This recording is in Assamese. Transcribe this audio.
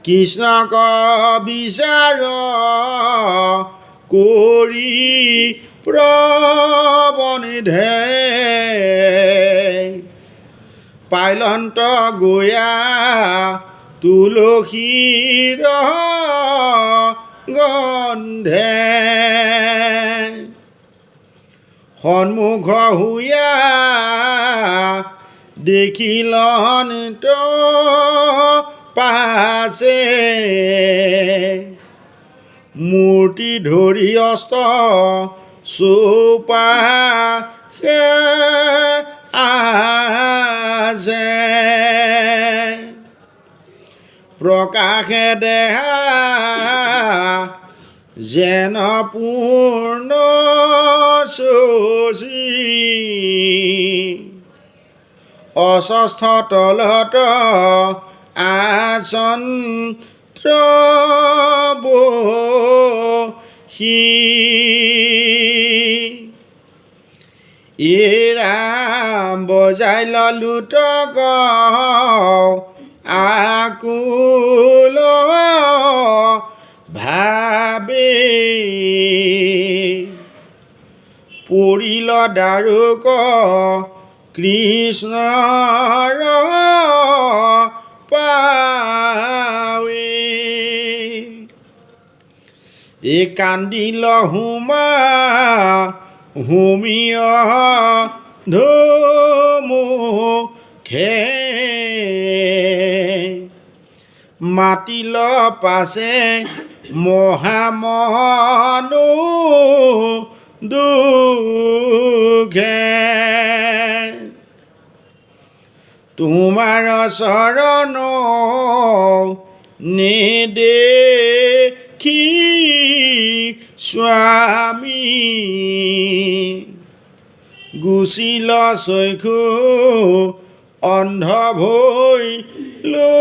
কৃষ্ণক বিচাৰ কৰি প্ৰবনিধে পাইলন্ত গয়া তুলসীৰ গন্ধে সন্মুখ হুয়া দেখিলন তো পাছে মূৰ্তি ধৰি অস্ত চোপা আছে প্ৰকাশে দেহা যেন পূৰ্ণ শশী অস্বস্থ তলত আসন বহি ৰাম বজাই লুটক আকুল ভাবে পৰিল দাৰুক কৃষ্ণৰ পাৱে কান্দিল হুমা হুমিয় ধুমুখে মাতিল পাছে মহামনু দুখে তোমাৰ চৰণ নেদেখি স্বামী গুচিল চক্ষু অন্ধ ভৈলো